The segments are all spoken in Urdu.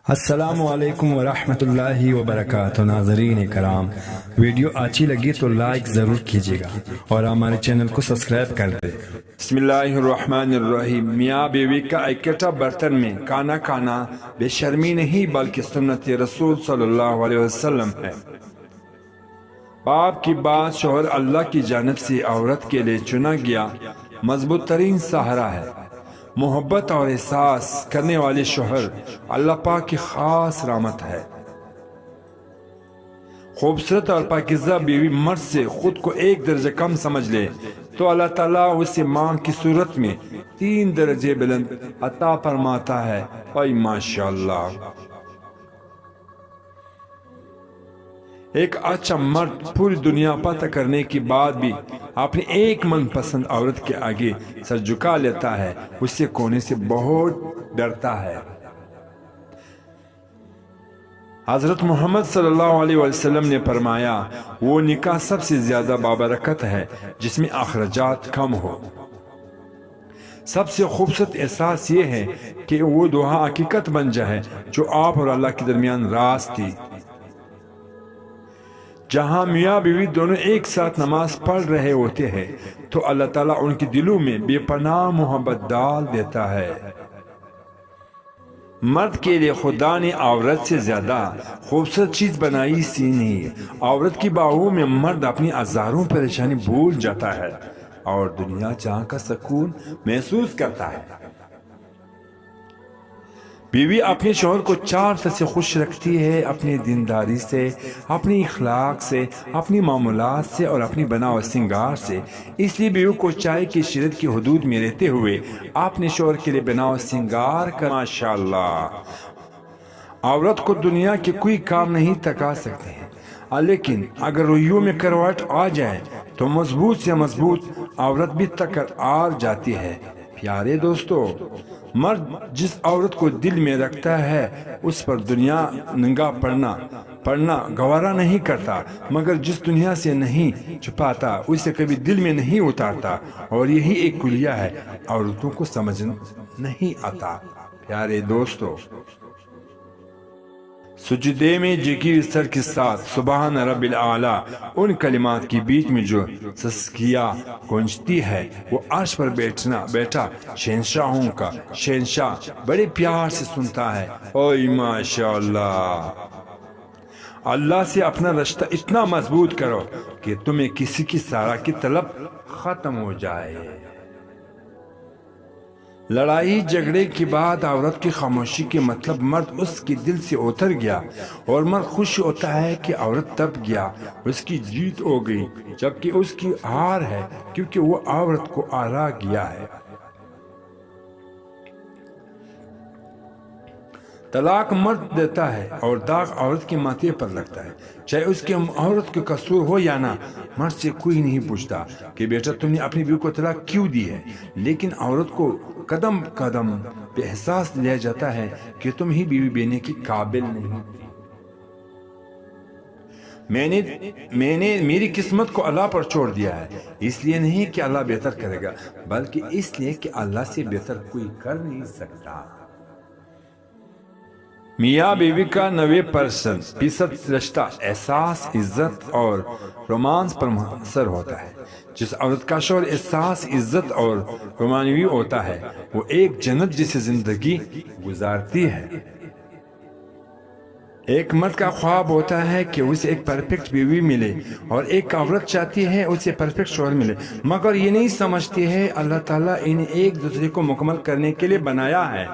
السلام علیکم ورحمۃ اللہ وبرکاتہ۔ ناظرین کرام، ویڈیو اچھی لگی تو لائک ضرور کیجیے گا اور ہمارے چینل کو سبسکرائب کر دیں۔ بسم اللہ الرحمن الرحیم۔ میاں بیوی کا اکٹھا برتن میں کھانا کھانا بے شرمی نہیں بلکہ سنت رسول صلی اللہ علیہ وسلم ہے۔ باپ کی بات شوہر اللہ کی جانب سے عورت کے لیے چنا گیا مضبوط ترین سہارا ہے۔ محبت اور احساس کرنے والے شوہر اللہ پاک کی خاص رحمت ہے۔ خوبصورت اور پاکیزہ بیوی مرد سے خود کو ایک درجہ کم سمجھ لے تو اللہ تعالیٰ اسے ماں کی صورت میں 3 درجے بلند عطا فرماتا ہے۔ اوہ ماشاءاللہ! ایک اچھا مرد پوری دنیا پتہ کرنے کے بعد بھی اپنی ایک من پسند عورت کے آگے سر جھکا لیتا ہے، اس سے کونے سے بہت ڈرتا ہے۔ حضرت محمد صلی اللہ علیہ وسلم نے فرمایا، وہ نکاح سب سے زیادہ بابرکت ہے جس میں اخراجات کم ہو۔ سب سے خوبصورت احساس یہ ہے کہ وہ دعا حقیقت بن جائے جو آپ اور اللہ کے درمیان راز تھی۔ جہاں میاں بیوی دونوں ایک ساتھ نماز پڑھ رہے ہوتے ہیں تو اللہ تعالیٰ ان کے دلوں میں بے پناہ محبت ڈال دیتا ہے۔ مرد کے لیے خدا نے عورت سے زیادہ خوبصورت چیز بنائی سی نہیں۔ عورت کی باہوں میں مرد اپنی ہزاروں پریشانی بھول جاتا ہے اور دنیا جہاں کا سکون محسوس کرتا ہے۔ بیوی اپنے شوہر کو 4 طرح سے خوش رکھتی ہے: اپنی دینداری سے، اپنی اخلاق سے، اپنی معمولات سے اور اپنی بنا و سنگار سے۔ اس لیے بیوی کو چاہے کہ شریعت کی حدود میں رہتے ہوئے اپنے شوہر کے لیے بنا و سنگار کر۔ ماشاءاللہ! عورت کو دنیا کے کوئی کام نہیں تھکا سکتے ہیں، لیکن اگر رویوں میں کروٹ آ جائے تو مضبوط سے مضبوط عورت بھی تکر آر جاتی ہے۔ پیارے دوستو، مرد جس عورت کو دل میں رکھتا ہے اس پر دنیا ننگا پڑنا گوارا نہیں کرتا، مگر جس دنیا سے نہیں چھپاتا اسے کبھی دل میں نہیں اتارتا، اور یہی ایک کلیہ ہے عورتوں کو سمجھ نہیں آتا۔ پیارے دوستو، سجدے میں جھکی سر کے ساتھ سبحان رب العالی ان کلمات کے بیچ میں جو تزکیہ گونجتی ہے، وہ عرش پر بیٹھا شہنشاہوں کا شہنشاہ بڑے پیار سے سنتا ہے۔ اوہ ماشاءاللہ! اللہ سے اپنا رشتہ اتنا مضبوط کرو کہ تمہیں کسی کی سارا کی طلب ختم ہو جائے۔ لڑائی جھگڑے کے بعد عورت کی خاموشی کے مطلب مرد اس کے دل سے اتر گیا، اور مرد خوش ہوتا ہے کہ عورت تب گیا، اس کی جیت ہو گئی، جبکہ اس کی ہار ہے کیونکہ وہ عورت کو ہرا گیا ہے۔ طلاق مرد دیتا ہے اور داغ عورت کے ماتھے پر لگتا ہے، چاہے اس کے عورت کا قصور ہو یا نہ۔ مرد سے کوئی نہیں پوچھتا کہ بیٹا تم نے اپنی بیوی کو طلاق کیوں دی ہے، لیکن عورت کو قدم قدم پہ احساس دیا جاتا ہے کہ تم ہی بیوی بننے کی قابل نہیں تھی۔ میں نے میری قسمت کو اللہ پر چھوڑ دیا ہے، اس لیے نہیں کہ اللہ بہتر کرے گا، بلکہ اس لیے کہ اللہ سے بہتر کوئی کر نہیں سکتا۔ میاں بیوی کا 90% رشتہ احساس، عزت اور رومانس پر منحصر ہوتا ہے۔ جس عورت کا شوہر احساس، عزت اور رومانوی ہوتا ہے وہ ایک جنت جیسی زندگی گزارتی ہے۔ ایک مرد کا خواب ہوتا ہے کہ اسے ایک پرفیکٹ بیوی ملے، اور ایک عورت چاہتی ہے اسے پرفیکٹ شوہر ملے، مگر یہ نہیں سمجھتی ہے اللہ تعالیٰ انہیں ایک دوسرے کو مکمل کرنے کے لیے بنایا ہے۔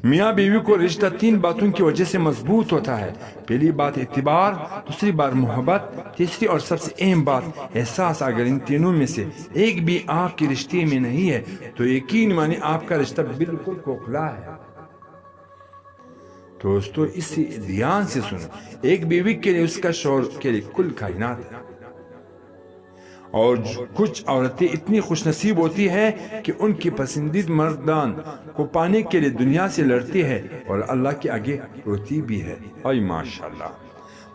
میاں بیوی کو رشتہ 3 باتوں کی وجہ سے مضبوط ہوتا ہے۔ پہلی بات اعتبار، دوسری بات محبت، تیسری اور سب سے اہم بات احساس۔ اگر ان تینوں میں سے ایک بھی آپ کے رشتے میں نہیں ہے تو یقین مانیں آپ کا رشتہ بالکل کھوکھلا ہے۔ دوستو، اسے دھیان سے سنو، ایک بیوی کے لیے اس کا شوہر کے لیے کل کائنات ہے، اور کچھ عورتیں اتنی خوش نصیب ہوتی ہیں کہ ان کی پسندیدہ مردان کو پانے کے لیے دنیا سے لڑتی ہے اور اللہ کے آگے روتی بھی ہے۔ اوہ ماشاءاللہ!